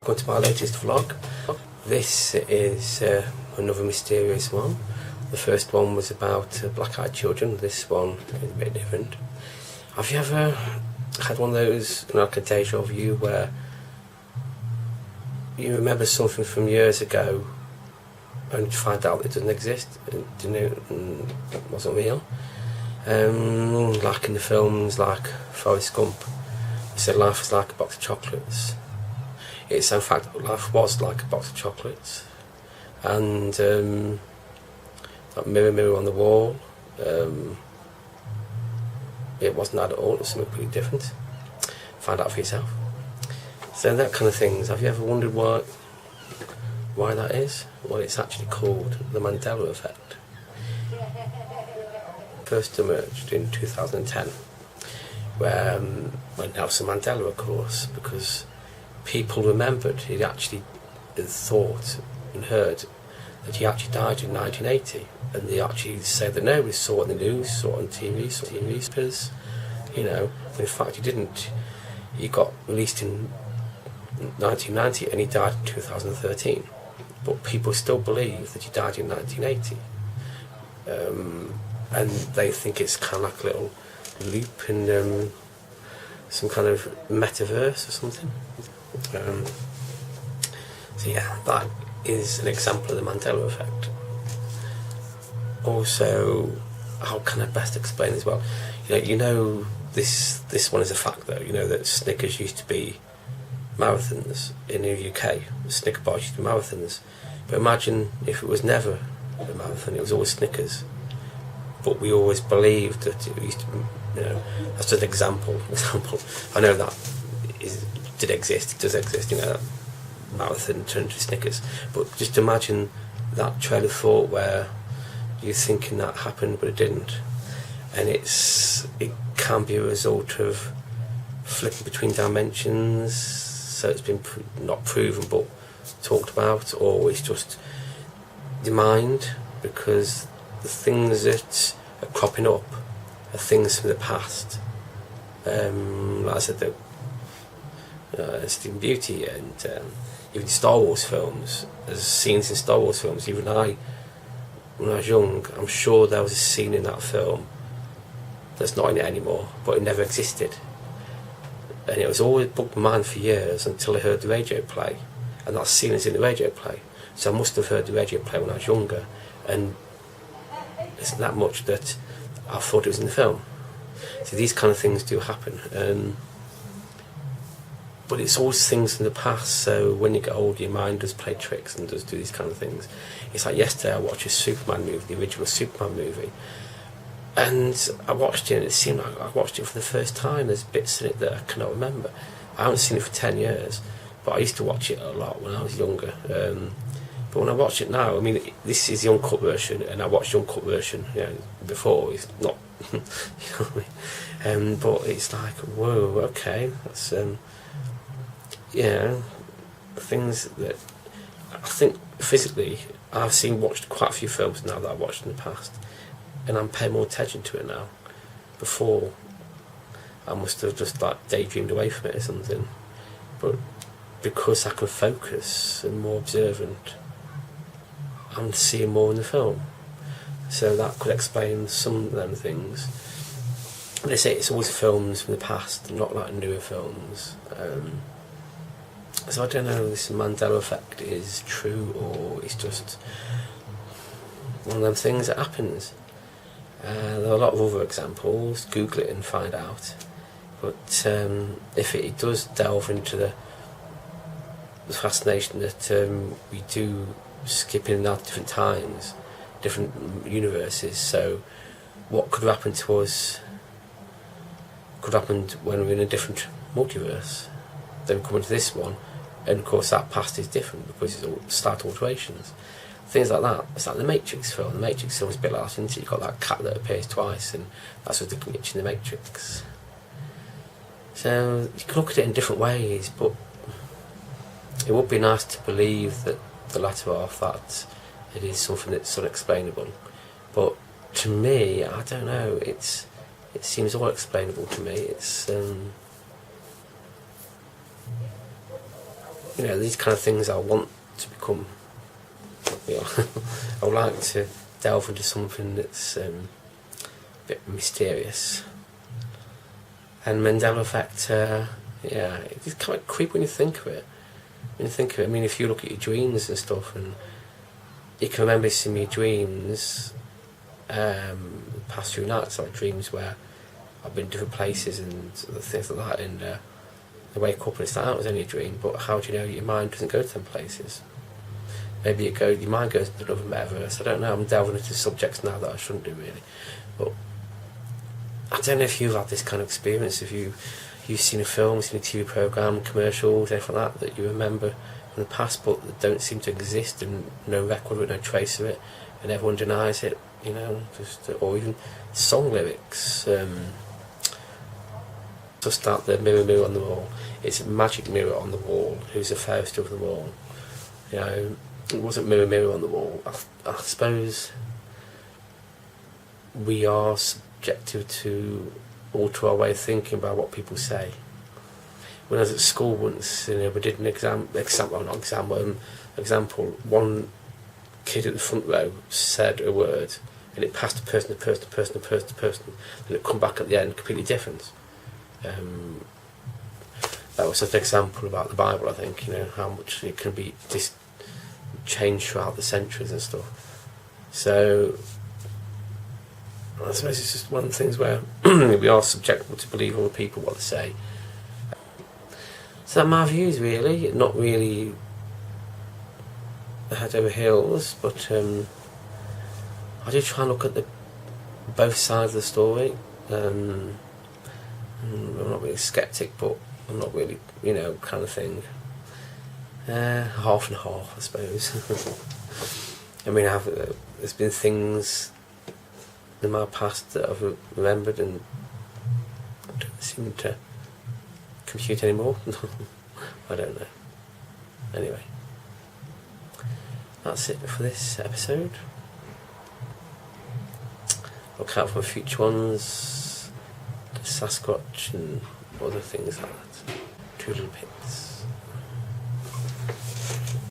welcome to my latest vlog. This is another mysterious one. The first one was about black-eyed children. This one is a bit different. Have you ever had one of those, like a deja vu, where you remember something from years ago and find out it doesn't exist, and it wasn't real? Like in the films like Forrest Gump, he said life was like a box of chocolates. It's in fact, life was like a box of chocolates. And that mirror on the wall, it wasn't that at all, it was something completely different. Find out for yourself. So that kind of things. Have you ever wondered why that is? Well, it's actually called the Mandela Effect. First emerged in 2010, where when Nelson Mandela, of course, because people remembered he'd actually thought and heard that he actually died in 1980, and they actually said that no, we saw it in the news, saw it on TV, saw it in newspapers, you know. But in fact he didn't. He got released in 1990 and he died in 2013, but people still believe that he died in 1980, and they think it's kind of like a little loop in some kind of metaverse or something. So yeah, that is an example of the Mandela Effect. Also, how can I best explain as well? You know this one is a fact though. You know that Snickers used to be marathons in the UK. Snicker bars used to be marathons. But imagine if it was never a marathon; it was always Snickers. But we always believed that it used to be, you know, that's just an example. I know that did exist, it does exist, you know, that marathon turned to Snickers. But just imagine that trail of thought where you're thinking that happened but it didn't. And it can be a result of flipping between dimensions, so it's been not proven but talked about, or it's just the mind, because the things that are cropping up are things from the past. Like I said, Sleeping Beauty and even Star Wars films. There's scenes in Star Wars films. Even when I was young, I'm sure there was a scene in that film that's not in it anymore, but it never existed. And it was always booked in my mind for years until I heard the radio play, and that scene is in the radio play. So I must have heard the radio play when I was younger, and it's that much that I thought it was in the film. So these kind of things do happen. But it's always things from the past, so when you get older your mind does play tricks and does do these kind of things. It's like yesterday I watched a Superman movie, the original Superman movie, and I watched it and it seemed like I watched it for the first time. There's bits in it that I cannot remember. I haven't seen it for 10 years, but I used to watch it a lot when I was younger. But when I watch it now, I mean, this is the uncut version, and I watched the uncut version, you know, before. It's not, you know what I mean? But it's like, whoa, okay, that's yeah, things that I think physically I've watched quite a few films now that I've watched in the past, and I'm paying more attention to it now. Before, I must have just like daydreamed away from it or something, but because I can focus and more observant, I'm seeing more in the film, so that could explain some of them things. But they say it's always films from the past, not like newer films. So I don't know if this Mandela Effect is true or it's just one of them things that happens. There are a lot of other examples. Google it and find out. But if it does delve into the fascination that we do skip in and out different times, different universes. So what could happen to us could happen when we're in a different multiverse. Then we come into this one, and of course that past is different because it's all slight alterations. Things like that. It's like the Matrix film. The Matrix film is a bit like that, isn't it? You've got that cat that appears twice, and that's what they can get in the Matrix. So you can look at it in different ways, but it would be nice to believe that the latter half, that it is something that's unexplainable. But to me, I don't know, it seems all explainable to me. It's these kind of things I want to become. I would like to delve into something that's a bit mysterious. And Mandela Effect, it's just kind of creepy when you think of it. I mean, if you look at your dreams and stuff, and you can remember some of your dreams, past few nights, like dreams where I've been in different places and things like that, and I wake up and it's like, that was only a dream, but how do you know your mind doesn't go to them places? Maybe your mind goes to another metaverse. I don't know, I'm delving into subjects now that I shouldn't do really. But I don't know if you've had this kind of experience, if you've seen a film, seen a TV programme, commercials, anything like that you remember from the past but that don't seem to exist, and no record of it, no trace of it, and everyone denies it, or even song lyrics. Just like the mirror, mirror on the wall, it's a magic mirror on the wall, who's the fairest of them all? It wasn't mirror, mirror on the wall. I suppose we are subjective to alter our way of thinking about what people say. When I was at school once, we did an example. One kid at the front row said a word, and it passed to person, and it come back at the end completely different. That was an example about the Bible, I think, how much it can be changed throughout the centuries and stuff. So I suppose it's just one of the things where we are subjectable to believe other people what they say. So that's my views, really. Not really head over heels, but I do try and look at both sides of the story. I'm not really a skeptic, but I'm not really, kind of thing. Half and half, I suppose. I mean, there's been things in my past that I've remembered and don't seem to compute anymore. I don't know. Anyway, that's it for this episode. Look out for future ones, Sasquatch and other things like that. Two little pits.